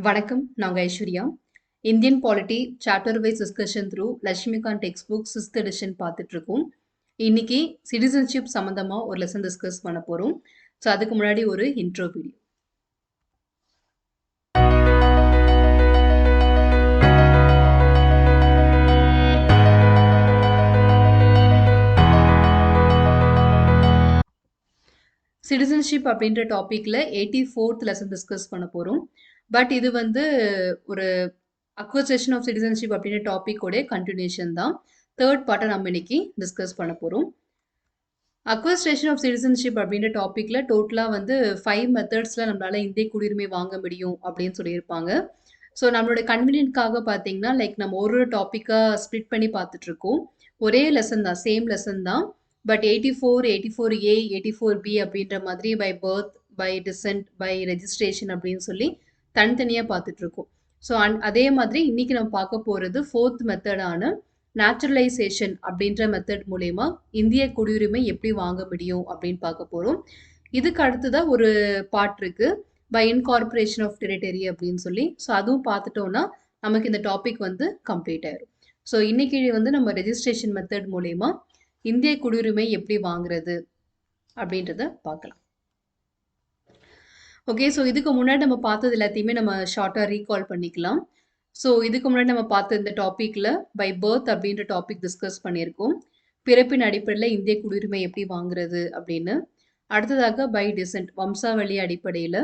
வணக்கம். நாங்க Aishwarya. Indian polity chapter wise discussion through Lakshmikanth text book 6th edition பார்த்துட்ருக்கோம். இன்னைக்கு சிட்டிசன்ஷிப் சம்மந்தமா ஒரு லெசன் டிஸ்கஸ் பண்ண போறோம். ஸோ அதுக்கு முன்னாடி ஒரு இன்ட்ரோ வீடியோ. சிட்டிசன்ஷிப் அப்படின்ற டாபிக்ல 84th லெசன் டிஸ்கஸ் பண்ண போறோம். பட் இது வந்து ஒரு அக்வசேஷன் ஆஃப் சிட்டிசன்ஷிப் அப்படின்ற டாபிக்கோடைய கண்டினியூஷன் தான். தேர்ட் பார்ட்டை நம்ம இன்னைக்கு டிஸ்கஸ் பண்ண போறோம். அக்வஸ்டேஷன் ஆஃப் சிட்டிசன்ஷிப் அப்படின்ற டாப்பிக்கில் டோட்டலாக வந்து 5 மெத்தட்ஸில் நம்மளால் இந்திய குடியுரிமை வாங்க முடியும் அப்படின்னு சொல்லியிருப்பாங்க. ஸோ நம்மளோட கன்வீனியன்ட்காக பார்த்தீங்கன்னா நம்ம ஒரு டாப்பிக்காக ஸ்ப்ளிட் பண்ணி பார்த்துட்ருக்கோம். ஒரே லெசன் தான், சேம் லெசன் தான். பட் 84, 84A, 84B அப்படின்ற மாதிரி by birth, by descent, by registration அப்படின்னு சொல்லி தனித்தனியாக பார்த்துட்ருக்கோம். ஸோ அதே மாதிரி இன்றைக்கி நம்ம பார்க்க போகிறது 4th மெத்தடான நேச்சுரலைசேஷன் அப்படின்ற மெத்தட் மூலயமா இந்திய குடியுரிமை எப்படி வாங்க முடியும் அப்படின்னு பார்க்க போகிறோம். இதுக்கு அடுத்ததாக ஒரு பார்ட் இருக்கு, பை இன்கார்பரேஷன் ஆஃப் டெரிட்டரி அப்படின்னு சொல்லி. ஸோ அதுவும் பார்த்துட்டோன்னா நமக்கு இந்த டாபிக் வந்து கம்ப்ளீட் ஆயிடும். ஸோ இன்னைக்கு வந்து நம்ம ரெஜிஸ்ட்ரேஷன் மெத்தட் மூலயமா இந்திய குடியுரிமை எப்படி வாங்குறது அப்படின்றத பார்க்கலாம். ஓகே, ஸோ இதுக்கு முன்னாடி நம்ம பார்த்தது எல்லாத்தையுமே நம்ம ஷார்ட்டாக ரீகால் பண்ணிக்கலாம். ஸோ இதுக்கு முன்னாடி நம்ம பார்த்த இந்த டாப்பிக்கில் பை பர்த் அப்படின்ற டாபிக் டிஸ்கஸ் பண்ணியிருக்கோம். பிறப்பின் அடிப்படையில் இந்திய குடியுரிமை எப்படி வாங்குறது அப்படின்னு. அடுத்ததாக பை டிசென்ட், வம்சாவளி அடிப்படையில்.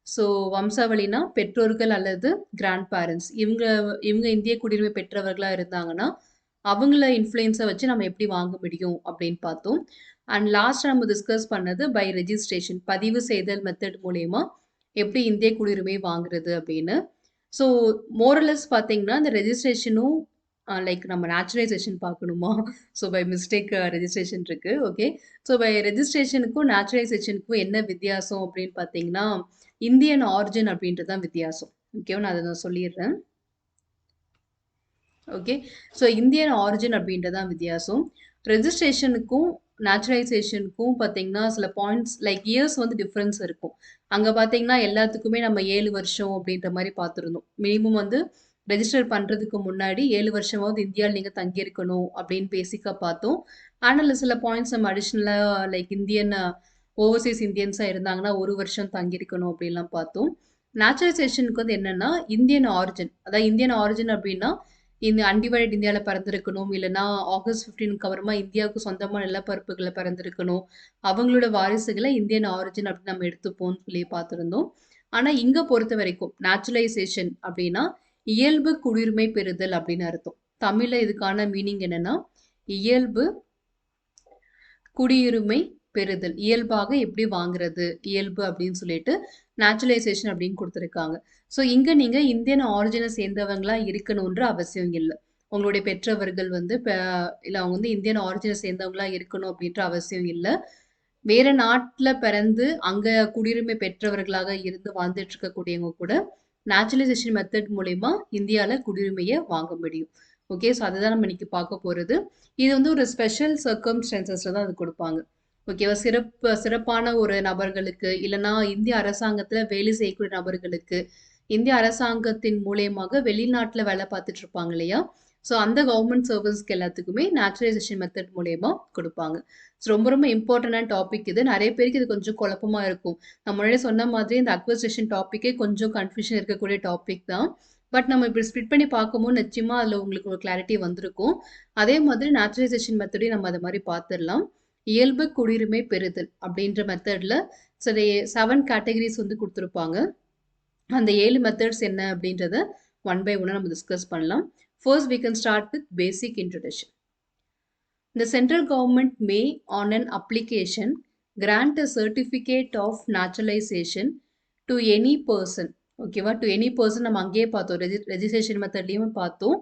ஸோ வம்சாவளினா பெற்றோர்கள் அல்லது கிராண்ட் பேரண்ட்ஸ், இவங்க இந்திய குடியுரிமை பெற்றவர்களாக இருந்தாங்கன்னா அவங்கள இன்ஃப்ளூயன்ஸை வச்சு நம்ம எப்படி வாங்க முடியும் அப்படின்னு பார்த்தோம். அண்ட் லாஸ்ட் நம்ம டிஸ்கஸ் பண்ணது பை ரெஜிஸ்ட்ரேஷன், பதிவு செய்தல் மெத்தட் மூலயமா எப்படி இந்திய குடியுரிமை வாங்குறது அப்படின்னு. ஸோ மோரலஸ் பார்த்தீங்கன்னா இந்த ரெஜிஸ்ட்ரேஷனும் நம்ம நேச்சுரலைசேஷன் பார்க்கணுமா? ஸோ பை மிஸ்டேக் ரெஜிஸ்ட்ரேஷன் இருக்குது. ஓகே, ஸோ பை ரெஜிஸ்ட்ரேஷனுக்கும் நேச்சுரலைசேஷனுக்கும் என்ன வித்தியாசம் அப்படின்னு பார்த்தீங்கன்னா இந்தியன் ஆரிஜின் அப்படின்றது தான் வித்தியாசம். ஓகேவா, நான் அதை நான் சொல்லிடுறேன். ஓகே, ஸோ இந்தியன் ஆரிஜின் அப்படின்றது தான் வித்தியாசம். ரெஜிஸ்ட்ரேஷனுக்கும் நேச்சுரலைசேஷனுக்கும் பார்த்தீங்கன்னா சில பாயிண்ட்ஸ் இயர்ஸ் வந்து டிஃப்ரென்ஸ் இருக்கும். அங்கே பார்த்தீங்கன்னா எல்லாத்துக்குமே நம்ம 7 வருஷம் அப்படின்ற மாதிரி பார்த்துருந்தோம். மினிமம் வந்து ரெஜிஸ்டர் பண்ணுறதுக்கு முன்னாடி 7 வருஷமாவது இந்தியாவில் நீங்கள் தங்கியிருக்கணும் அப்படின்னு பேசிக்காக பார்த்தோம். ஆனால் சில பாயிண்ட்ஸ் நம்ம அடிஷ்னலாக இந்தியன் ஓவர்சீஸ் இந்தியன்ஸாக இருந்தாங்கன்னா 1 வருஷம் தங்கியிருக்கணும் அப்படின்லாம் பார்த்தோம். நேச்சுரலைசேஷனுக்கு வந்து என்னென்னா இந்தியன் ஆரிஜின், அதாவது இந்தியன் ஆரிஜின் அப்படின்னா இந்த அன்டிவைடட் இந்தியாவில் பிறந்திருக்கணும், இல்லைனா ஆகஸ்ட் 15க்கு அப்புறமா இந்தியாவுக்கு சொந்தமான நிலப்பரப்புகளை பிறந்திருக்கணும், அவங்களோட வாரிசுகளை இந்தியன் ஆரிஜின் அப்படின்னு நம்ம எடுத்துப்போம்னு சொல்லி பார்த்துருந்தோம். ஆனால் இங்கே பொறுத்த வரைக்கும் நேச்சுரலைசேஷன் அப்படின்னா இயல்பு குடியுரிமை பெறுதல் அப்படின்னு அர்த்தம். தமிழில் இதுக்கான மீனிங் என்னன்னா இயல்பு குடியுரிமை பெறுதல், இயல்பாக எப்படி வாங்குறது, இயல்பு அப்படின்னு சொல்லிட்டு நேச்சுரலைசேஷன் அப்படின்னு கொடுத்துருக்காங்க. ஸோ இங்கே நீங்கள் இந்தியன் ஆரிஜினை சேர்ந்தவங்களா இருக்கணுன்ற அவசியம் இல்லை. உங்களுடைய பெற்றவர்கள் வந்து இல்லை அவங்க வந்து இந்தியன் ஆரிஜினை சேர்ந்தவங்களா இருக்கணும் அப்படின்ற அவசியம் இல்லை. வேற நாட்டில் பிறந்து அங்கே குடியுரிமை பெற்றவர்களாக இருந்து வாழ்ந்துட்டு இருக்கக்கூடியவங்க கூட நேச்சுரலைசேஷன் மெத்தட் மூலயமா இந்தியாவில் குடியுரிமையை வாங்க முடியும். ஓகே, ஸோ அதுதான் நம்ம இன்னைக்கு பார்க்க போகிறது. இது வந்து ஒரு ஸ்பெஷல் சர்க்கம்ஸ்டான்சஸில் தான் அது கொடுப்பாங்க. ஓகேவா, சிறப்பான ஒரு நபர்களுக்கு, இல்லைனா இந்திய அரசாங்கத்தில் வேலை செய்யக்கூடிய நபர்களுக்கு, இந்திய அரசாங்கத்தின் மூலியமாக வெளிநாட்டில் வேலை பார்த்துட்டு இருப்பாங்க இல்லையா, ஸோ அந்த கவர்மெண்ட் சர்வீஸ்க்கு எல்லாத்துக்குமே நேச்சுரலைசேஷன் மெத்தட் மூலயமா கொடுப்பாங்க. ஸோ ரொம்ப ரொம்ப இம்பார்ட்டண்டான டாபிக் இது. நிறைய பேருக்கு இது கொஞ்சம் குழப்பமாக இருக்கும். நம்ம முன்னாடி சொன்ன மாதிரி இந்த அக்வசிஷன் டாப்பிக்கே கொஞ்சம் கன்ஃபியூஷன் இருக்கக்கூடிய டாபிக் தான். பட் நம்ம இப்படி ஸ்பிட் பண்ணி பார்க்கும்போது நிச்சயமாக அதில் உங்களுக்கு ஒரு கிளாரிட்டி வந்திருக்கும். அதே மாதிரி நேச்சுரலைசேஷன் மெத்தடையும் நம்ம அதை மாதிரி பார்த்துடலாம். இயல்பு குடியுரிமை பெறுதல் அப்படின்ற மெத்தடில் சரி 7 கேட்டகரிஸ் வந்து கொடுத்துருப்பாங்க. அந்த 7 மெத்தட்ஸ் என்ன அப்படின்றத ஒன் பை ஒன்னாக நம்ம டிஸ்கஸ் பண்ணலாம். First we can start with basic introduction. The central government may on an application grant a certificate of naturalization to any person. ஓகேவா, டு எனி பர்சன் நம்ம அங்கேயே பார்த்தோம், ரெஜிஸ்ட்ரேஷன் மெத்தட்லேயும் பார்த்தோம்.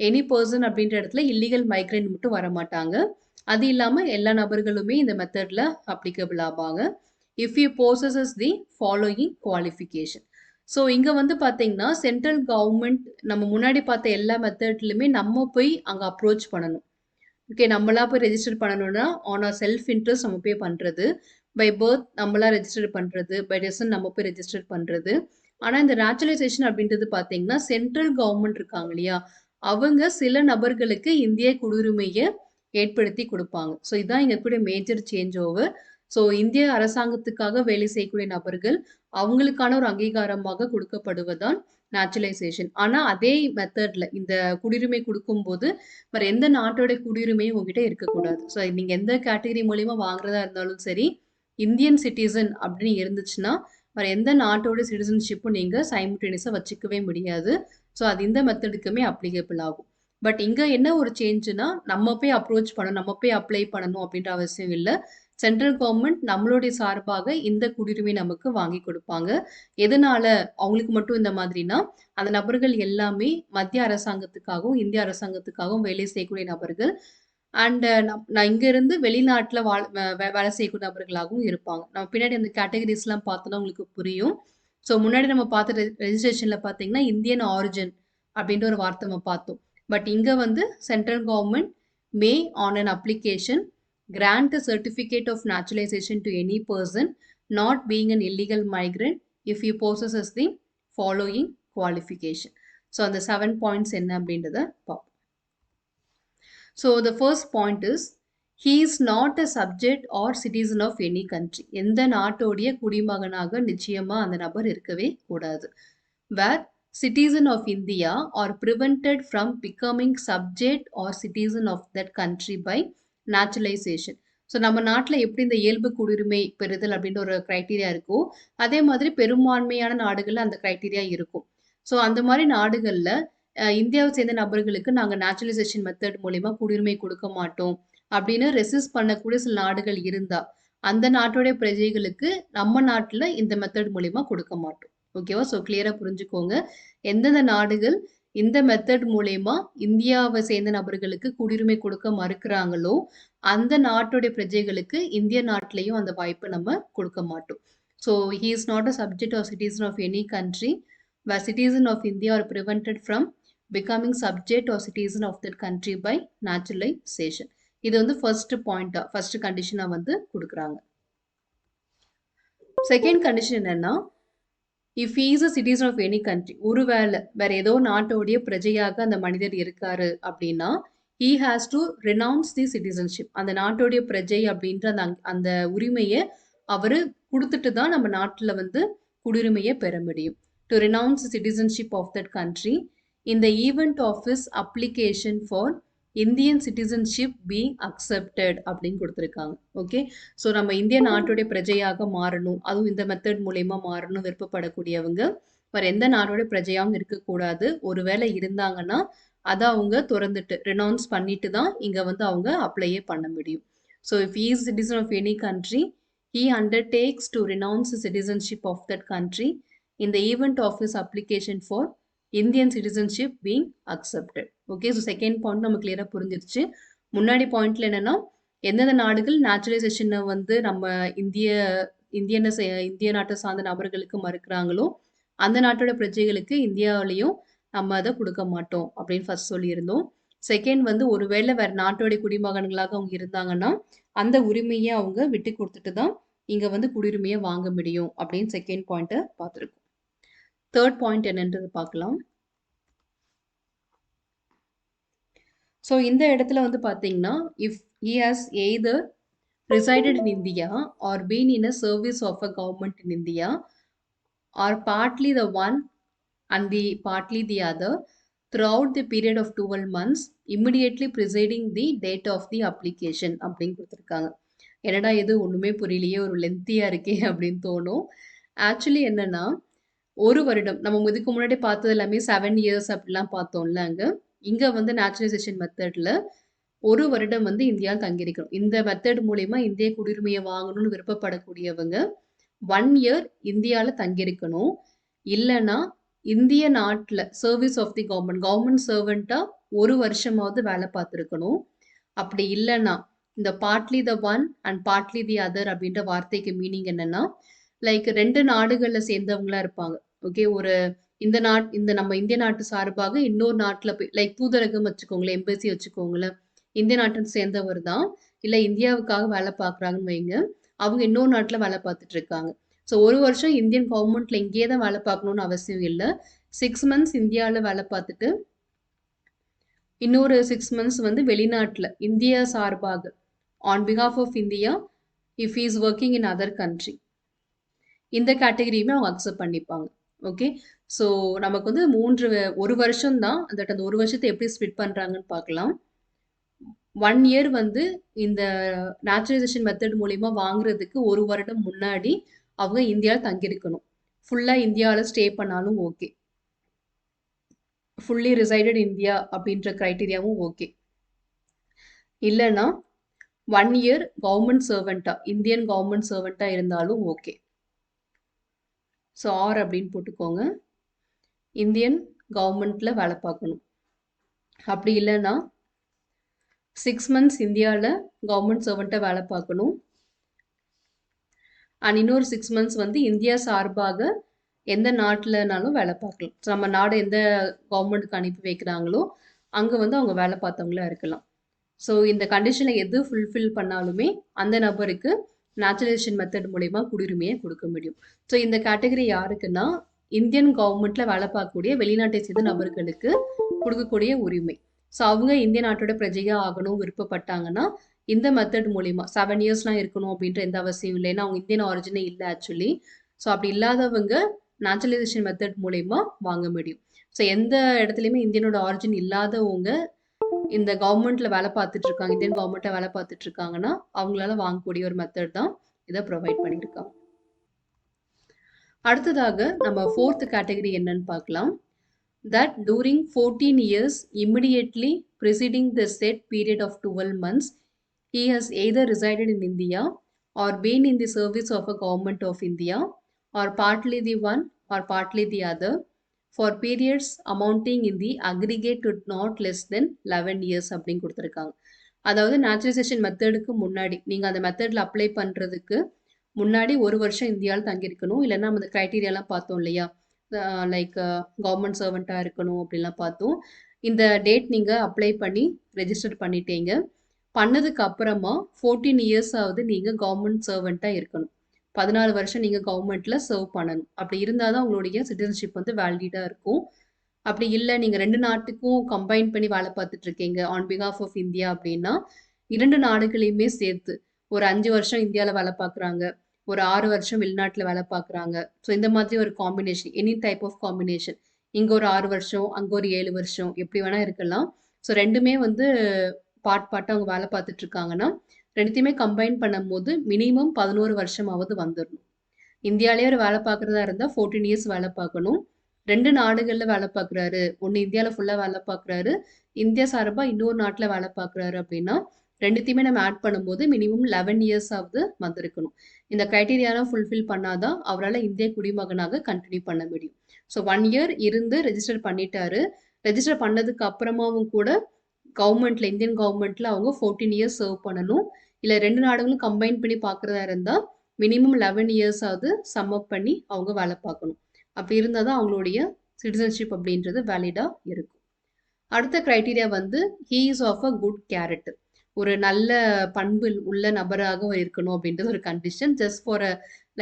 எனி பர்சன் அப்படின்ற இடத்துல இல்லீகல் மைக்ரேண்ட் மட்டும் வர மாட்டாங்க. அது இல்லாமல் எல்லா நபர்களுமே இந்த மெத்தடில் அப்ளிகபிள் ஆவாங்க. If you possess the following qualification. So இங்கே வந்து பார்த்தீங்கன்னா சென்ட்ரல் கவர்மெண்ட் நம்ம முன்னாடி பார்த்த எல்லா மெத்தட்லையுமே நம்ம போய் அங்கே அப்ரோச் பண்ணணும். ஓகே, நம்மளா போய் ரெஜிஸ்டர் பண்ணணும்னா ஆன் ஆர் செல்ஃப் இன்ட்ரெஸ்ட் நம்ம போய் பண்ணுறது. பை பர்த் நம்மளா ரெஜிஸ்டர் பண்றது, பை டெசன்ட் நம்ம போய் ரெஜிஸ்டர் பண்றது. ஆனா இந்த நேச்சுரலைசேஷன் அப்படின்றது பார்த்தீங்கன்னா, சென்ட்ரல் கவர்ன்மெண்ட் இருக்காங்க இல்லையா? அவங்க சில நபர்களுக்கு இந்திய குடியுரிமைய ஏற்படுத்தி குடுப்பாங்க. ஸோ இதான் இங்க இருக்கக்கூடிய மேஜர் சேஞ்ச் ஓவர். ஸோ இந்திய அரசாங்கத்துக்காக வேலை செய்யக்கூடிய நபர்கள், அவங்களுக்கான ஒரு அங்கீகாரமாக கொடுக்கப்படுவதுதான் நேச்சுரலைசேஷன். ஆனா அதே மெத்தட்ல இந்த குடியுரிமை குடுக்கும்போது, வேற எந்த நாட்டோட குடியுரிமையும் உங்ககிட்ட இருக்கக்கூடாது. ஸோ நீங்க எந்த கேட்டகரி மூலியமா வாங்குறதா இருந்தாலும் சரி, இந்தியன் சிட்டிசன் அப்படின்னு இருந்துச்சுன்னா, வேற எந்த நாட்டோட சிட்டிசன்ஷிப்பும் நீங்க சைமல்டேனியஸா வச்சுக்கவே முடியாது. ஸோ அது இந்த மெத்தடுக்குமே அப்ளிகபிள் ஆகும். பட் இங்க என்ன ஒரு சேஞ்சுன்னா, நம்ம போய் அப்ரோச் பண்ணணும், நம்ம போய் அப்ளை பண்ணணும் அப்படின்ற அவசியம் இல்ல. சென்ட்ரல் கவர்ன்மெண்ட் நம்மளுடைய சார்பாக இந்த குடியுரிமை நமக்கு வாங்கி குடுப்பாங்க. எதனால அவங்களுக்கு மட்டும் இந்த மாதிரின்னா, அந்த நபர்கள் எல்லாமே மத்திய அரசாங்கத்துக்காகவும், இந்திய அரசாங்கத்துக்காகவும் வேலை செய்யக்கூடிய நபர்கள். அண்ட் நான் இங்க இருந்து வெளிநாட்டுல வேலை செய்யக்கூடிய நபர்களாகவும் இருப்பாங்க. நம்ம பின்னாடி அந்த கேட்டகரிஸ்லாம் பார்த்தோம்னா உங்களுக்கு புரியும். ஸோ முன்னாடி நம்ம பார்த்த ரெஜிஸ்ட்ரேஷன்ல பார்த்தீங்கன்னா, இந்தியன் ஆரிஜின் அப்படின்ற ஒரு வார்த்தை நம்ம பார்த்தோம். பட் இங்க வந்து central government May on an application grant a certificate of naturalization to any person not being an illegal migrant if he possesses the following qualification. So அந்த 7 points என்ன அப்படின்றத பார்ப்போம். So the first point is he is not a subject or citizen of any country. எந்த நாட்டோடைய குடிமகனாக நிச்சயமா அந்த நபர் இருக்கவே கூடாது. Where citizen of India are prevented from becoming subject or citizen of that country by naturalization. So நம்ம நாட்டில் எப்படி இந்த இயல்பு குடியுரிமை பெறுதல் அப்படின்ற ஒரு கிரைட்டீரியா இருக்கோ, அதே மாதிரி பெரும்பான்மையான நாடுகளில் அந்த கிரைட்டீரியா இருக்கும். ஸோ அந்த மாதிரி நாடுகளில் இந்தியாவை சேர்ந்த நபர்களுக்கு நாங்கள் நேச்சுரலைசேஷன் மெத்தட் மூலிமா குடியுரிமை கொடுக்க மாட்டோம் அப்படின்னு ரெசிஸ்ட் பண்ணக்கூடிய சில நாடுகள் இருந்தா, அந்த நாட்டுடைய பிரஜைகளுக்கு நம்ம நாட்டில் இந்த மெத்தட் மூலிமா கொடுக்க மாட்டோம். ஓகேவா? ஸோ கிளியரா புரிஞ்சுக்கோங்க. எந்தெந்த நாடுகள் இந்த மெத்தட் மூலியமா இந்தியாவை சேர்ந்த நபர்களுக்கு குடியுரிமை கொடுக்க மறுக்கிறாங்களோ, அந்த நாட்டுடைய பிரஜைகளுக்கு இந்திய நாட்டிலையும் அந்த வாய்ப்பை நம்ம கொடுக்க மாட்டோம். So he is not a subject or citizen of any country where citizen of India are prevented from becoming subject or citizen of that country by naturalization. இது வந்து ஃபர்ஸ்ட் பாயிண்டா, ஃபர்ஸ்ட் கண்டிஷனா வந்து கொடுக்குறாங்க. செகண்ட் கண்டிஷன் என்னன்னா, if he is a citizen of any country, ஒருவேளை வேற ஏதோ நாட்டோடைய பிரஜையாக அந்த மனிதர் இருக்காரு அப்படின்னா, he has to renounce the citizenship. அந்த நாட்டோடைய பிரஜை அப்படின்ற அந்த உரிமையை அவரு கொடுத்துட்டு தான் நம்ம நாட்டுல வந்து குடியுரிமையை பெற முடியும். To renounce citizenship of that country in the event of his application for Indian citizenship being accepted அப்படின்னு கொடுத்துருக்காங்க. ஓகே, ஸோ நம்ம இந்திய நாட்டுடைய பிரஜையாக மாறணும், அதுவும் இந்த மெத்தட் மூலயமா மாறணும் விருப்பப்படக்கூடியவங்க வேற எந்த நாட்டோட பிரஜையாகவும் இருக்கக்கூடாது. ஒருவேளை இருந்தாங்கன்னா அதை அவங்க திறந்துட்டு ரெனவுன்ஸ் பண்ணிட்டு தான் இங்க வந்து அவங்க அப்ளையே பண்ண முடியும். So if he is citizen of any country, he undertakes to renounce the citizenship of that country in the event of his application for Indian citizenship being accepted. Okay, so second point நம்ம கிளியராக புரிஞ்சிருச்சு. முன்னாடி பாயிண்ட்ல என்னன்னா, எந்தெந்த நாடுகள் நேச்சுரலைசேஷனை வந்து நம்ம இந்திய நாட்டை சார்ந்த நபர்களுக்கு மறுக்கிறாங்களோ, அந்த நாட்டோட பிரஜைகளுக்கு இந்தியாவிலையும் நம்ம அதை கொடுக்க மாட்டோம் அப்படின்னு ஃபர்ஸ்ட் சொல்லியிருந்தோம். செகண்ட் வந்து ஒருவேளை வேற நாட்டோடைய குடிமகன்களாக அவங்க இருந்தாங்கன்னா, அந்த உரிமையை அவங்க விட்டு கொடுத்துட்டு தான் இங்க வந்து குடியுரிமையை வாங்க முடியும் அப்படின்னு செகண்ட் பாயிண்ட்டை பார்த்துருக்கோம். தேர்ட் பாயிண்ட் என்னன்றது பார்க்கலாம். ஸோ இந்த இடத்துல வந்து பார்த்தீங்கன்னா, if he has either resided in India or been in a service of a government in India or partly the one and partly the other throughout the period of 12 months immediately preceding the date of the application அப்படின்னு கொடுத்துருக்காங்க. என்னடா இது ஒண்ணுமே புரியலையே, ஒரு லென்த்தியா இருக்கே அப்படின்னு தோணும். ஆக்சுவலி என்னன்னா, ஒரு வருடம் நம்ம இதுக்கு முன்னாடி பார்த்தது எல்லாமே 7 years அப்படிலாம் பார்த்தோம்ல. இங்க வந்து நேச்சுரலைசேஷன் மெத்தட்ல ஒரு வருடம் வந்து இந்தியாவில் தங்கியிருக்கணும். இந்த மெத்தட் மூலியமா இந்திய குடியுரிமையை வாங்கணும்னு விருப்பப்படக்கூடியவங்க 1 year இந்தியாவில் தங்கியிருக்கணும். இல்லைன்னா இந்திய நாட்டில் சர்வீஸ் ஆஃப் தி கவர்மெண்ட் சர்வெண்ட்டாக ஒரு வருஷமாவது வேலை பார்த்துருக்கணும். அப்படி இல்லைன்னா இந்த partly the one and partly the other அப்படின்ற வார்த்தைக்கு மீனிங் என்னன்னா, லைக் 2 நாடுகளில் சேர்ந்தவங்களா இருப்பாங்க. ஓகே, ஒரு இந்த நம்ம இந்திய நாட்டு சார்பாக இன்னொரு நாட்டில் போய் லைக் தூதரகம் வச்சுக்கோங்களேன், எம்பசி வச்சுக்கோங்களேன், இந்திய நாட்டை சேர்ந்தவர் தான், இல்லை இந்தியாவுக்காக வேலை பார்க்குறாங்கன்னு வைங்க. அவங்க இன்னொரு நாட்டுல வேலை பார்த்துட்டு இருக்காங்க. ஸோ 1 வருஷம் இந்தியன் கவர்மெண்ட்ல இங்கேயே தான் வேலை பார்க்கணும்னு அவசியம் இல்ல. 6 மந்த்ஸ் இந்தியால வேலை பார்த்துட்டு, இன்னொரு 6 மந்த்ஸ் வந்து வெளிநாட்டுல இந்தியா சார்பாக on behalf of India if he is working in other country, இந்த கேட்டகரியுமே அவங்க அக்செப்ட் பண்ணிப்பாங்க. ஓகே. ஸோ நமக்கு வந்து 1 வருஷம் தான். அந்த 1 வருஷத்தை எப்படி ஸ்ப்ளிட் பண்றாங்கன்னு பார்க்கலாம். 1 இயர் வந்து இந்த நேச்சுரலைசேஷன் மெத்தட் மூலியமா வாங்குறதுக்கு 1 வருடம் முன்னாடி அவங்க இந்தியால தங்கியிருக்கணும். ஃபுல்லா இந்தியால ஸ்டே பண்ணாலும் ஓகே. ஃபுல்லி ரிசைடட் இந்தியா அப்படின்ற கிரைட்டீரியாவும் ஓகே. இல்லைன்னா 1 இயர் கவர்மெண்ட் சர்வெண்ட்டா, இந்தியன் கவர்மெண்ட் சர்வெண்ட்டா இருந்தாலும் ஓகே. ஸோ ஆர் அப்படின்னு போட்டுக்கோங்க. இந்தியன் கவர்மெண்ட்ல வேலை பார்க்கணும். அப்படி இல்லைன்னா 6 மந்த்ஸ் இந்தியாவில் கவர்மெண்ட் சர்வெண்ட்டை வேலை பார்க்கணும். அண்ட் இன்னொரு 6 மந்த்ஸ் வந்து இந்தியா சார்பாக எந்த நாட்டிலனாலும் வேலை பார்க்கலாம். ஸோ நம்ம நாடு எந்த கவர்மெண்ட்டுக்கு அனுப்பி வைக்கிறாங்களோ அங்கே வந்து அவங்க வேலை பார்த்தவங்களா இருக்கலாம். ஸோ இந்த கண்டிஷனில் எது ஃபுல்ஃபில் பண்ணாலுமே அந்த நபருக்கு நேச்சுரலைசேஷன் மெத்தட் மூலயமா குடியுரிமையை கொடுக்க முடியும். ஸோ இந்த கேட்டகரி யாருக்குன்னா இந்தியன் கவர்மெண்ட்ல வேலை பார்க்கக்கூடிய வெளிநாட்டை சேர்ந்த நபர்களுக்கு கொடுக்கக்கூடிய உரிமை. ஸோ அவங்க இந்திய நாட்டோட பிரஜையாக ஆகணும் விருப்பப்பட்டாங்கன்னா இந்த மெத்தட் மூலிமா 7 இயர்ஸ்லாம் இருக்கணும் அப்படின்ற எந்த அவசியம் இல்லை. ஏன்னா அவங்க இந்தியன் ஆரிஜினே இல்லை ஆக்சுவலி. ஸோ அப்படி இல்லாதவங்க நேச்சுரலைசேஷன் மெத்தட் மூலயமா வாங்க முடியும். ஸோ எந்த இடத்துலையுமே இந்தியனோட ஆரிஜின் இல்லாதவங்க இந்த கவர்மெண்ட்ல வேலை பார்த்துட்டு இருக்காங்க, இந்தியன் கவர்மெண்ட்டை வேலை பார்த்துட்டு இருக்காங்கன்னா அவங்களால வாங்கக்கூடிய ஒரு மெத்தட் தான் இதை ப்ரொவைட் பண்ணியிருக்காங்க. அடுத்ததாக நம்ம 4th கேட்டகரி என்னன்னு பார்க்கலாம். That during 14 years immediately preceding the said period of 12 months, he has either resided in India or been in the service of a government of India or partly the one or partly the other for periods amounting in the aggregate to not less than 11 years அப்படின்னு கொடுத்துருக்காங்க. அதாவது naturalisation மெத்தடுக்கு முன்னாடி நீங்கள் அந்த மெத்தடில் apply பண்ணுறதுக்கு முன்னாடி 1 வருஷம் இந்தியாவில் தங்கியிருக்கணும். இல்லைன்னா நம்ம அந்த க்ரைட்டீரியாலாம் பார்த்தோம் இல்லையா, லைக் கவர்மெண்ட் சர்வெண்ட்டாக இருக்கணும் அப்படிலாம் பார்த்தோம். இந்த டேட் நீங்கள் அப்ளை பண்ணி ரெஜிஸ்டர் பண்ணிட்டீங்க. பண்ணதுக்கு அப்புறமா 14 இயர்ஸாவது நீங்கள் கவர்மெண்ட் சர்வெண்ட்டாக இருக்கணும். 14 வருஷம் நீங்கள் கவர்மெண்ட்டில் சர்வ் பண்ணணும். அப்படி இருந்தால் தான் உங்களுடைய சிட்டிசன்ஷிப் வந்து வேலிடாக இருக்கும். அப்படி இல்லை நீங்கள் 2 நாட்டுக்கும் கம்பைன் பண்ணி வேலை பார்த்துட்டு இருக்கீங்க ஆன் பிஹாஃப் ஆஃப் இந்தியா அப்படின்னா 2 நாடுகளையுமே சேர்த்து ஒரு 5 வருஷம் இந்தியாவில் வேலை பார்க்குறாங்க, ஒரு 6 வருஷம் வெளிநாட்டில் வேலை பார்க்குறாங்க. ஸோ இந்த மாதிரி ஒரு combination, any type of combination, இங்கே ஒரு 6 வருஷம் அங்கே ஒரு 7 வருஷம் எப்படி வேணால் இருக்கலாம். ஸோ ரெண்டுமே வந்து பார்ட்டாக அவங்க வேலை பார்த்துட்டு இருக்காங்கன்னா ரெண்டுத்தையுமே கம்பைன் பண்ணும்போது மினிமம் 11 வருஷமாவது வந்துடணும். இந்தியாவிலேயே ஒரு வேலை பார்க்குறதா இருந்தால் 14 இயர்ஸ் வேலை பார்க்கணும். 2 நாடுகளில் வேலை பார்க்குறாரு, ஒன்று இந்தியாவில் ஃபுல்லாக வேலை பார்க்குறாரு, இந்தியா சார்பாக இன்னொரு நாட்டில் வேலை பார்க்குறாரு அப்படின்னா ரெண்டுத்தையுமே நம்ம ஆட் பண்ணும்போது மினிமம் 11 இயர்ஸாவது வந்திருக்கணும். இந்த க்ரைட்டீரியாலாம் ஃபுல்ஃபில் பண்ணாதான் அவரால் இந்திய குடிமகனாக கண்டினியூ பண்ண முடியும். ஸோ 1 இயர் இருந்து ரெஜிஸ்டர் பண்ணிட்டாரு. ரெஜிஸ்டர் பண்ணதுக்கு அப்புறமாவும் கூட கவர்மெண்ட்ல, இந்தியன் கவர்மெண்ட்ல அவங்க 14 இயர்ஸ் சர்வ் பண்ணணும். இல்லை 2 நாடுகளும் கம்பைன் பண்ணி பார்க்குறதா இருந்தால் மினிமம் 11 இயர்ஸாவது சம் அப் பண்ணி அவங்க வேலை பார்க்கணும். அப்படி இருந்தால் தான் அவங்களுடைய சிட்டிசன்ஷிப் அப்படின்றது வேலிடாக இருக்கும். அடுத்த க்ரைட்டீரியா வந்து he is of a good character, ஒரு நல்ல பண்பு உள்ள நபராக இருக்கணும் அப்படின்றது ஒரு கண்டிஷன். ஜஸ்ட் ஃபார்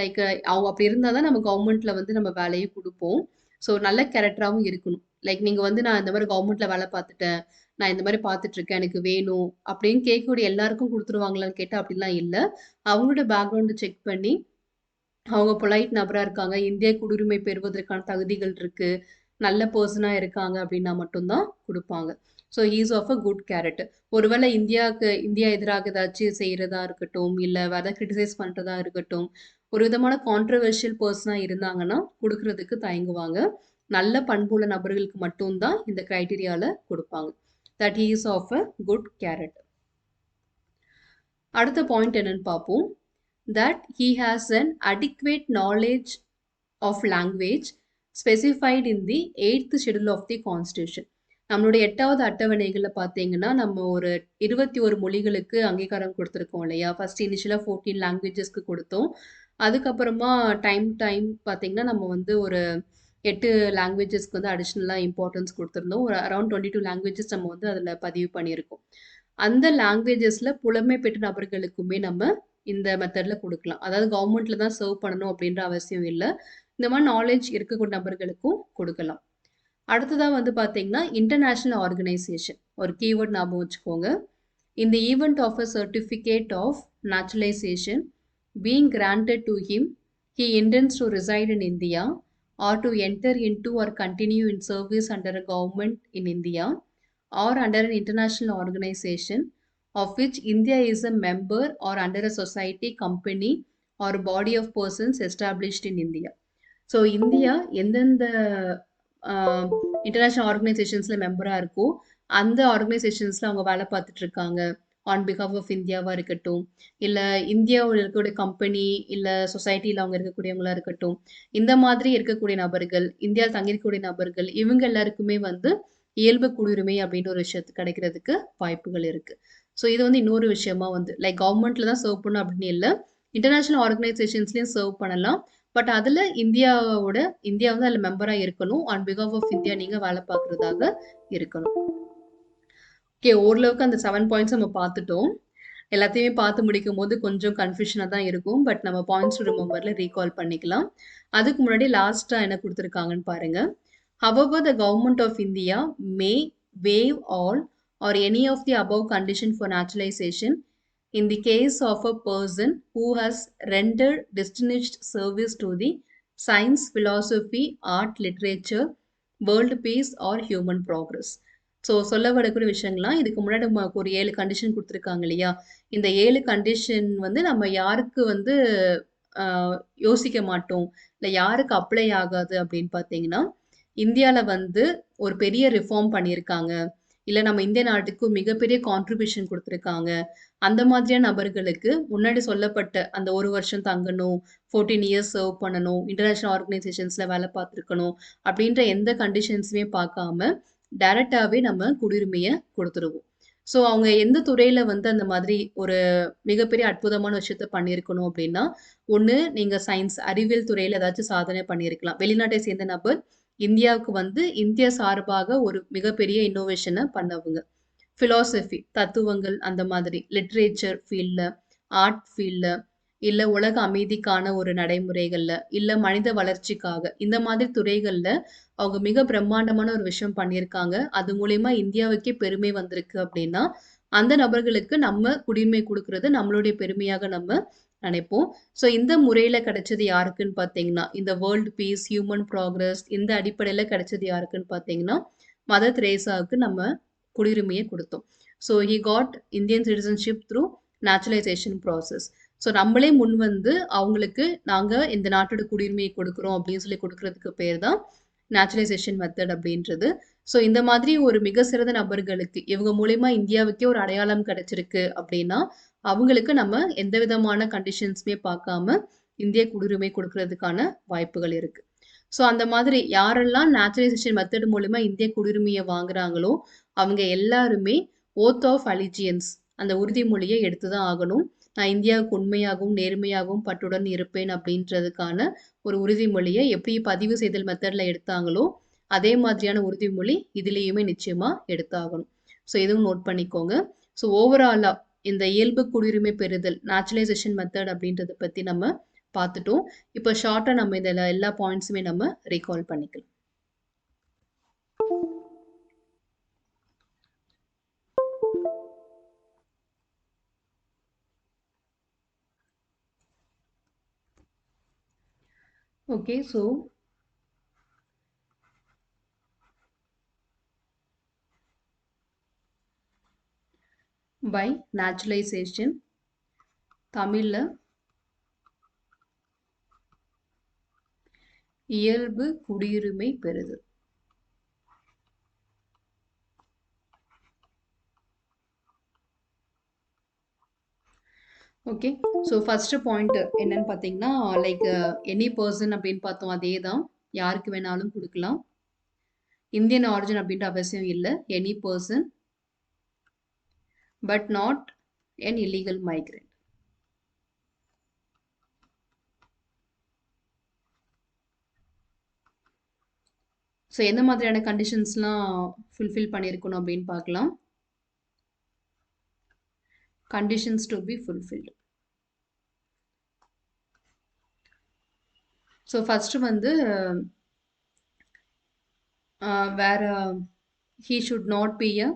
லைக் அவங்க அப்படி இருந்தால் தான் நம்ம கவர்மெண்ட்டில் வந்து நம்ம வேலையை கொடுப்போம். ஸோ நல்ல கேரக்டராகவும் இருக்கணும். லைக் நீங்கள் வந்து நான் இந்த மாதிரி கவர்மெண்ட்டில் வேலை பார்த்துட்டேன், நான் இந்த மாதிரி பார்த்துட்ருக்கேன், எனக்கு வேணும் அப்படின்னு கேட்கக்கூடிய எல்லாருக்கும் கொடுத்துருவாங்களான்னு கேட்டால் அப்படிலாம் இல்லை. அவங்களோட பேக்ரவுண்டு செக் பண்ணி அவங்க பொலைட் நபராக இருக்காங்க, இந்திய குடியுரிமை பெறுவதற்கான தகுதிகள் இருக்குது, நல்ல பர்சனாக இருக்காங்க அப்படின்னா மட்டும்தான் கொடுப்பாங்க. So he's of a good character. ஒருவேளை இந்தியா எதிராக ஏதாச்சும் செய்கிறதா இருக்கட்டும், இல்லை வேறு கிரிட்டிசைஸ் பண்ணுறதா இருக்கட்டும், ஒரு விதமான கான்ட்ரவர்ஷியல் பர்சனாக இருந்தாங்கன்னா கொடுக்கறதுக்கு தயங்குவாங்க. நல்ல பண்புள்ள நபர்களுக்கு மட்டும்தான் இந்த க்ரைட்டீரியாவில் கொடுப்பாங்க. That he is of a good character. அடுத்த பாயிண்ட் என்னன்னு பார்ப்போம். That he has an adequate knowledge of language specified in the 8th schedule of the constitution. நம்மளுடைய 8வது அட்டவணைகளில் பார்த்தீங்கன்னா நம்ம ஒரு 21 மொழிகளுக்கு அங்கீகாரம் கொடுத்துருக்கோம் இல்லையா. ஃபர்ஸ்ட் இனிஷியலாக 14 லாங்குவேஜஸ்க்கு கொடுத்தோம். அதுக்கப்புறமா டைம் பார்த்தீங்கன்னா நம்ம வந்து ஒரு 8 லாங்குவேஜஸ்க்கு வந்து அடிஷ்னலாக இம்பார்ட்டன்ஸ் கொடுத்துருந்தோம். ஒரு அரௌண்ட் 22 லாங்குவேஜஸ் நம்ம வந்து அதில் பதிவு பண்ணியிருக்கோம். அந்த லாங்குவேஜஸில் புலமை பெற்ற நபர்களுக்குமே நம்ம இந்த மெத்தட்ல குடுக்கலாம். அதாவது கவர்மெண்ட்ல தான் சர்வ் பண்ணணும் அப்படின்ற அவசியம் இல்ல. இந்த மாரி நாலேட்ஜ் இருக்கக்கூடிய நபர்களுக்கும் குடுக்கலாம். அடுத்ததா வந்து பார்த்தீங்கன்னா, இன்டர்நேஷனல் ஆர்கனைசேஷன். ஒரு கீவேர்ட் ஞாபகம் வச்சுக்கோங்க. In the event of a certificate of naturalization being granted to him, he intends to reside in India or to enter into or continue in service under a government in India or under an international organization of which India is a member or under a society, company or body of persons established in India. So India எந்தெந்த international ஆர்கனைசேஷன்ஸில் மெம்பராக இருக்கோ அந்த ஆர்கனைசேஷன்ஸில் அவங்க வேலை பார்த்துட்டு இருக்காங்க on behalf of இந்தியாவாக இருக்கட்டும், இல்லை இந்தியாவில் இருக்கக்கூடிய கம்பெனி இல்லை சொசைட்டியில் அவங்க இருக்கக்கூடியவங்களா இருக்கட்டும், இந்த மாதிரி இருக்கக்கூடிய நபர்கள், இந்தியாவில் தங்கியிருக்கக்கூடிய நபர்கள், இவங்க எல்லாருக்குமே வந்து இயல்பு குடியுரிமை அப்படின்ற ஒரு விஷயத்து கிடைக்கிறதுக்கு வாய்ப்புகள் இருக்குது. ஸோ இது வந்து இன்னொரு விஷயமா வந்து லைக் கவர்மெண்ட்டில் தான் சர்வ் பண்ணணும் அப்படின்னு இல்லை, இன்டர்நேஷ்னல் ஆர்கனைசேஷன்ஸ்லேயும் சர்வ் பண்ணலாம். பட் அதில் இந்தியா வந்து அதில் மெம்பராக இருக்கணும். ஆன் பிகாஃப் ஆஃப் இந்தியா நீங்கள் வேலை பார்க்குறதாக இருக்கணும். ஓகே, ஓரளவுக்கு அந்த 7 பாயிண்ட்ஸ் நம்ம பார்த்துட்டோம். எல்லாத்தையுமே பார்த்து முடிக்கும் போது கொஞ்சம் கன்ஃபியூஷனாக தான் இருக்கும். பட் நம்ம பாயிண்ட்ஸ் டு ரிமெம்பரில் ரீகால் பண்ணிக்கலாம். அதுக்கு முன்னாடி லாஸ்ட்டாக என்ன கொடுத்துருக்காங்கன்னு பாருங்க. However, the government of India may waive all or any of the above condition for naturalization in the case of a person who has rendered distinguished service to the science, philosophy, art, literature, world peace or human progress. So சொல்ல வரக்கூடிய விஷயங்கள்லாம் இதுக்கு முன்னாடி நமக்கு ஒரு 7 condition கொடுத்துருக்காங்க இல்லையா? இந்த 7 கண்டிஷன் வந்து நம்ம யாருக்கு வந்து யோசிக்க மாட்டோம், இல்லை யாருக்கு அப்ளை ஆகாது அப்படின்னு பார்த்தீங்கன்னா, இந்தியாவில் வந்து ஒரு பெரிய ரிஃபார்ம் பண்ணியிருக்காங்க, இல்லை நம்ம இந்திய நாட்டுக்கு மிகப்பெரிய கான்ட்ரிபியூஷன் கொடுத்துருக்காங்க, அந்த மாதிரியான நபர்களுக்கு முன்னாடி சொல்லப்பட்ட அந்த 1 வருஷம் தங்கணும், 14 இயர்ஸ் சர்வ் பண்ணணும், இன்டர்நேஷ்னல் ஆர்கனைசேஷன்ஸில் வேலை பார்த்துருக்கணும் அப்படின்ற எந்த கண்டிஷன்ஸுமே பார்க்காம டைரெக்டாகவே நம்ம குடியுரிமையை கொடுத்துருவோம். ஸோ அவங்க எந்த துறையில் வந்து அந்த மாதிரி ஒரு மிகப்பெரிய அற்புதமான விஷயத்த பண்ணியிருக்கணும் அப்படின்னா, ஒன்று நீங்கள் சயின்ஸ் அறிவியல் துறையில் ஏதாச்சும் சாதனை பண்ணியிருக்கலாம். வெளிநாட்டை சேர்ந்த நபர் இந்தியாவுக்கு வந்து இந்திய சார்பாக ஒரு மிகப்பெரிய இன்னோவேஷனை பண்ணவங்க. ஃபிலாசபி தத்துவங்கள் அந்த மாதிரி, லிட்ரேச்சர் ஃபீல்டில், ஆர்ட் ஃபீல்டில், இல்லை உலக அமைதிக்கான ஒரு நடைமுறைகளில், இல்லை மனித வளர்ச்சிக்காக, இந்த மாதிரி துறைகளில் அவங்க மிக பிரம்மாண்டமான ஒரு விஷயம் பண்ணியிருக்காங்க. அது மூலயமா இந்தியாவுக்கே பெருமை வந்திருக்கு அப்படின்னா, அந்த நபர்களுக்கு நம்ம குடியுரிமை கொடுக்கறது நம்மளுடைய பெருமையாக நம்ம நினைப்போம். ஸோ இந்த முறையில் கிடைச்சது யாருக்குன்னு பார்த்தீங்கன்னா, இந்த வேர்ல்டு பீஸ், ஹியூமன் ப்ராக்ரஸ், இந்த அடிப்படையில் கிடைச்சது யாருக்குன்னு பார்த்தீங்கன்னா, மதர் தெரேசாவுக்கு நம்ம குடியுரிமையை கொடுத்தோம். So he got Indian citizenship through naturalisation process. So நம்மளே முன் வந்து அவங்களுக்கு நாங்கள் இந்த நாட்டோட குடியுரிமையை கொடுக்குறோம் அப்படின்னு சொல்லி கொடுக்கறதுக்கு பேர் தான் நேச்சுரலைசேஷன் மெத்தட் அப்படின்றது. ஸோ இந்த மாதிரி ஒரு மிக சிறந்த நபர்களுக்கு இவங்க மூலயமா இந்தியாவுக்கே ஒரு அடையாளம் கிடைச்சிருக்கு அப்படின்னா, அவங்களுக்கு நம்ம எந்த விதமான கண்டிஷன்ஸுமே பார்க்காம இந்திய குடியுரிமை கொடுக்கறதுக்கான வாய்ப்புகள் இருக்கு. ஸோ அந்த மாதிரி யாரெல்லாம் நேச்சுரலைசேஷன் மெத்தட் மூலமா இந்திய குடியுரிமையை வாங்குறாங்களோ அவங்க எல்லாருமே ஓத் ஆஃப் அலிஜியன்ஸ் அந்த உறுதிமொழியை எடுத்து தான் ஆகணும். நான் இந்தியாவுக்கு உண்மையாகவும் நேர்மையாகவும் பற்றுடன் இருப்பேன் அப்படின்றதுக்கான ஒரு உறுதிமொழியை எப்படி பதிவு செய்தல் மெத்தடில் எடுத்தாங்களோ அதே மாதிரியான உறுதிமொழி இதுலேயுமே நிச்சயமாக எடுத்தாகணும். ஸோ இதுவும் நோட் பண்ணிக்கோங்க. ஸோ ஓவராலாக இந்த இயல்பு குடியுரிமை பெறுதல் நேச்சுரலைசேஷன் மெத்தட் அப்படின்றத பற்றி நம்ம பார்த்துட்டோம். இப்போ ஷார்ட்டாக நம்ம இதில் எல்லா பாயிண்ட்ஸுமே நம்ம ரீகால் பண்ணிக்கலாம். Okay, so by naturalization, தமிழ்ல இயல்பு குடியுரிமை பெறுதல். ஓகே, ஸோ ஃபர்ஸ்ட் பாயிண்ட் என்னன்னு பார்த்தீங்கன்னா, லைக் எனி பர்சன் அப்படின்னு பார்த்தோம், அதே தான் யாருக்கு வேணாலும் கொடுக்கலாம். இந்தியன் ஆரிஜின் அப்படின்ற அவசியம் இல்லை. Any person but not an illegal migrant. So எந்த மாதிரியான கண்டிஷன்ஸ்லாம் ஃபுல்ஃபில் பண்ணியிருக்கணும் அப்படின்னு பார்க்கலாம். Conditions to be fulfilled. So first வந்து வேற he should not be a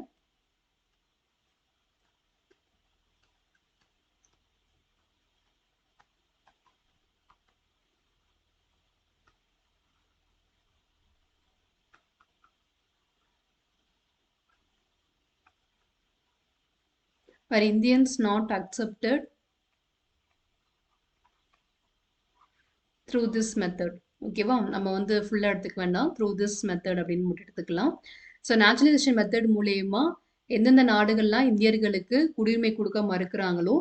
were Indians not accepted through this method. ஓகேவா, நம்ம வந்து ஃபுல்லாக எடுத்துக்க வேண்டாம், த்ரூ திஸ் மெத்தட் அப்படின்னு மட்டும் எடுத்துக்கலாம். ஸோ நேச்சுரலைசேஷன் மெத்தட் மூலயமா எந்தெந்த நாடுகள்லாம் இந்தியர்களுக்கு குடியுரிமை கொடுக்க மறுக்கிறாங்களோ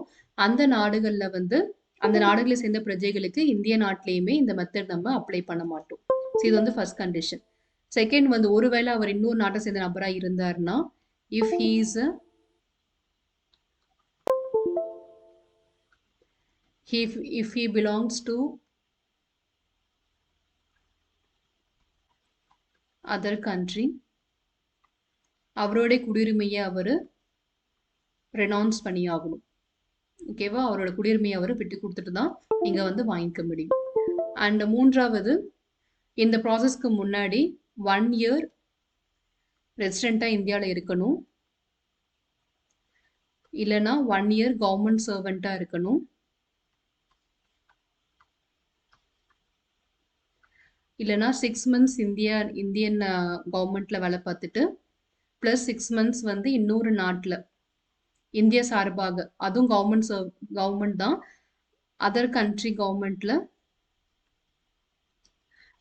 அந்த நாடுகளில் வந்து அந்த நாடுகளை சேர்ந்த பிரஜைகளுக்கு இந்திய நாட்டிலையுமே இந்த மெத்தட் நம்ம அப்ளை பண்ண மாட்டோம். ஸோ இது வந்து ஃபர்ஸ்ட் கண்டிஷன். செகண்ட் வந்து ஒருவேளை அவர் இன்னொரு நாட்டை சேர்ந்த நபராக இருந்தாருன்னா, if he's if he belongs to other country, அவரோட குடியுரிமையை அவர் ரெனவுன்ஸ் பண்ணி ஆகணும். ஓகேவா, அவரோட குடியுரிமையை அவர் விட்டு கொடுத்துட்டு தான் இங்கே வந்து வாங்கிக்க முடியும். அண்ட் மூன்றாவது, இந்த ப்ராசஸ்க்கு முன்னாடி 1 year ரெசிடெண்ட்டாக இந்தியாவில் இருக்கணும், இல்லைன்னா 1 year கவர்மெண்ட் சர்வெண்ட்டாக இருக்கணும், இல்லைனா 6 months இந்தியன் கவர்மெண்ட்டில் வேலை பார்த்துட்டு ப்ளஸ் 6 months வந்து இன்னொரு நாட்டில் இந்திய சார்பாக, அதுவும் கவர்மெண்ட் தான், அதர் கண்ட்ரி கவர்மெண்ட்டில்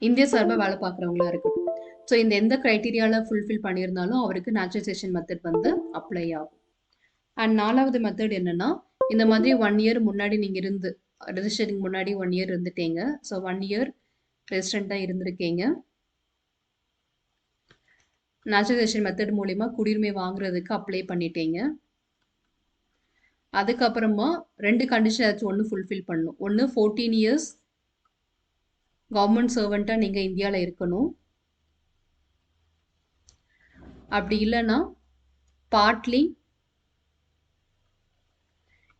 இந்திய சார்பாக வேலை பார்க்குறவங்களா இருக்கட்டும். ஸோ இந்த எந்த க்ரைட்டீரியாவில் ஃபுல்ஃபில் பண்ணியிருந்தாலும் அவருக்கு நேச்சுரலைசேஷன் மெத்தட் வந்து அப்ளை ஆகும். அண்ட் நாலாவது மெத்தட் என்னென்னா, இந்த மாதிரி 1 year முன்னாடி நீங்கள் இருந்து ரெஜிஸ்டரிங் முன்னாடி 1 year இருந்துட்டீங்க, ஸோ 1 year ரெசிடெண்ட்டாக இருந்திருக்கீங்க, நேச்சுரலைசேஷன் மெத்தட் மூலிமா குடியுரிமை வாங்குறதுக்கு அப்ளை பண்ணிட்டீங்க. அதுக்கப்புறமா 2 கண்டிஷன் ஏதாச்சும் ஒன்று ஃபுல்ஃபில் பண்ணணும். ஒன்று 14 years கவர்மெண்ட் சர்வெண்ட்டாக நீங்கள் இந்தியாவில் இருக்கணும், அப்படி இல்லைன்னா partly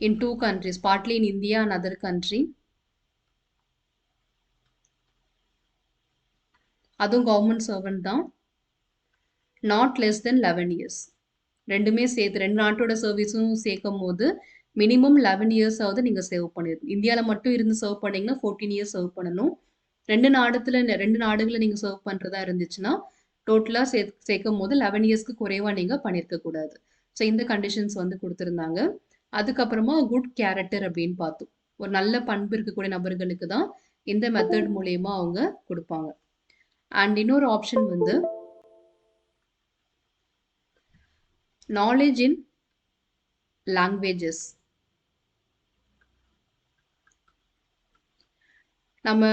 in 2 countries, partly in India and other country, அதுவும் கவர்மெண்ட் சர்வெண்ட் தான், நாட் லெஸ் தென் 11 years. ரெண்டுமே சேர்த்து 2 நாட்டோட சர்வீஸும் சேர்க்கும் போது மினிமம் 11 years ஆகுது நீங்கள் சர்வ் பண்ணிடணும். இந்தியாவில் மட்டும் இருந்து சர்வ் பண்ணிங்கன்னா 14 years சர்வ் பண்ணணும். 2 நாடுகளை நீங்கள் சர்வ் பண்ணுறதா இருந்துச்சுன்னா டோட்டலாக சேர்க்கும் போது 11 yearsக்கு குறைவாக நீங்கள் பண்ணியிருக்கக்கூடாது. ஸோ இந்த கண்டிஷன்ஸ் வந்து கொடுத்துருந்தாங்க. அதுக்கப்புறமா குட் கேரக்டர் அப்படின்னு பார்த்தோம். ஒரு நல்ல பண்பு இருக்கக்கூடிய நபர்களுக்கு தான் இந்த மெத்தட் மூலயமா அவங்க கொடுப்பாங்க. அண்ட் இன்னொரு ஆப்ஷன் வந்து knowledge in languages. நம்ம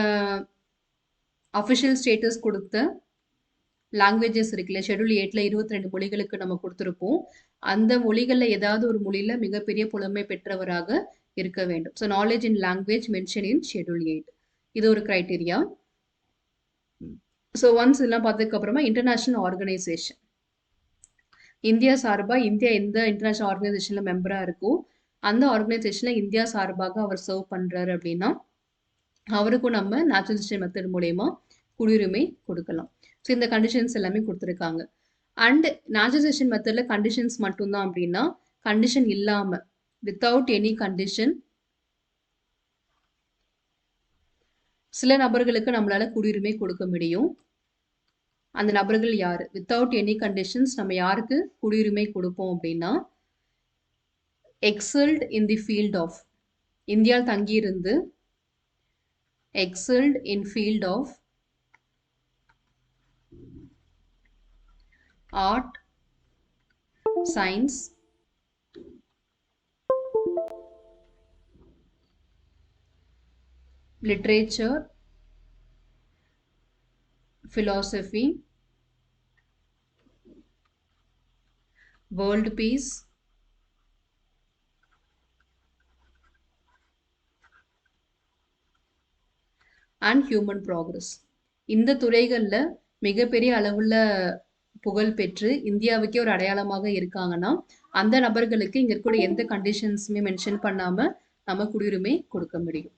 அஃபிஷியல் ஸ்டேட்டஸ் கொடுத்த லாங்குவேஜஸ் இருக்குல்ல, ஷெட்யூல் 8ல் 22 மொழிகளுக்கு நம்ம கொடுத்துருப்போம். அந்த மொழிகளில் ஏதாவது ஒரு மொழியில் மிகப்பெரிய புலமை பெற்றவராக இருக்க வேண்டும். So knowledge in language mention in schedule 8, இது ஒரு க்ரைட்டீரியா. ஸோ ஒன்ஸ் இதெல்லாம் பார்த்ததுக்கப்புறமா இன்டர்நேஷ்னல் ஆர்கனைசேஷன், இந்தியா சார்பாக இந்தியா எந்த இன்டர்நேஷ்னல் ஆர்கனைசேஷனில் மெம்பராக இருக்கோ அந்த ஆர்கனைசேஷனில் இந்தியா சார்பாக அவர் சர்வ் பண்ணுறாரு அப்படின்னா அவருக்கும் நம்ம நேச்சுரலைசேஷன் மெத்தட் மூலயமா குடியுரிமை கொடுக்கலாம். ஸோ இந்த கண்டிஷன்ஸ் எல்லாமே கொடுத்துருக்காங்க. அண்ட் நேச்சுரலைசேஷன் மெத்தடில் கண்டிஷன்ஸ் மட்டும்தான் அப்படின்னா, கண்டிஷன் இல்லாமல் வித்தவுட் எனி கண்டிஷன் சில நபர்களுக்கு நம்மளால குடியுரிமை கொடுக்க முடியும். அந்த நபர்கள் யார்? வித்தவுட் எனி கண்டிஷன்ஸ் நம்ம யாருக்கு குடியுரிமை கொடுப்போம் அப்படின்னா, எக்ஸல்ட் இன் தி ஃபீல்ட் ஆஃப், இந்தியாவில் தங்கியிருந்து excelled in field of art, science, literature, philosophy, world peace, and human progress. இந்த துறைகளில் மிகப்பெரிய அளவில் புகழ் பெற்று இந்தியாவுக்கே ஒரு அடையாளமாக இருக்காங்கன்னா அந்த நபர்களுக்கு இங்கே இருக்கக்கூடிய எந்த கண்டிஷன்ஸுமே மென்ஷன் பண்ணாமல் நம்ம குடியுரிமை கொடுக்க முடியும்.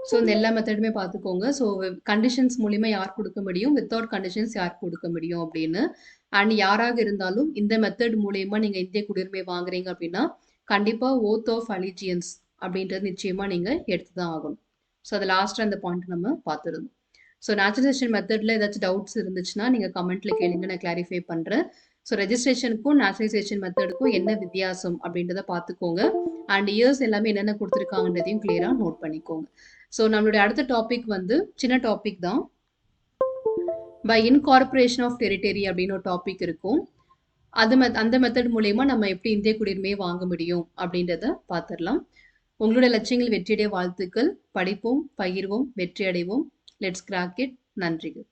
ஸோ இந்த எல்லா மெத்தடுமே பார்த்துக்கோங்க. ஸோ கண்டிஷன்ஸ் மூலியமா யார் குடுக்க முடியும், வித்தவுட் கண்டிஷன்ஸ் யார் குடுக்க முடியும் அப்படின்னு. அண்ட் யாராக இருந்தாலும் இந்த மெத்தட் மூலியமா நீங்க இந்திய குடியுரிமை வாங்குறீங்க அப்படின்னா, கண்டிப்பா ஓத் ஆஃப் அலிஜியன்ஸ் அப்படின்றது நிச்சயமா நீங்க எடுத்து தான் ஆகணும். ஸோ அது லாஸ்ட்டா அந்த பாயிண்ட் நம்ம பார்த்துருந்தோம். ஸோ நேச்சுரலைசேஷன் மெத்தட்ல ஏதாச்சும் டவுட்ஸ் இருந்துச்சுன்னா, நீங்க கமெண்ட்ல கேளுங்க. நான் கிளாரிஃபை பண்றேன். ஸோ ரெஜிஸ்ட்ரேஷனுக்கும் நேச்சுரலைசேஷன் மெத்தடுக்கும் என்ன வித்தியாசம் அப்படின்றத பார்த்துக்கோங்க. அண்ட் இயர்ஸ் எல்லாமே என்னென்ன குடுத்துருக்காங்கன்றதையும் கிளியரா நோட் பண்ணிக்கோங்க. ஸோ நம்மளுடைய அடுத்த டாபிக் வந்து சின்ன டாபிக் தான். பை இன்கார்பரேஷன் ஆஃப் டெரிட்டரி அப்படின்னு ஒரு டாபிக் இருக்கும். அந்த மெத்தட் மூலயமா நம்ம எப்படி இந்திய குடியுரிமையை வாங்க முடியும் அப்படின்றத பார்த்துடலாம். உங்களுடைய லட்சியங்கள் வெற்றியடைய வாழ்த்துக்கள். படிப்போம், பகிர்வோம், வெற்றி அடைவோம். Let's crack it. நன்றிகள்.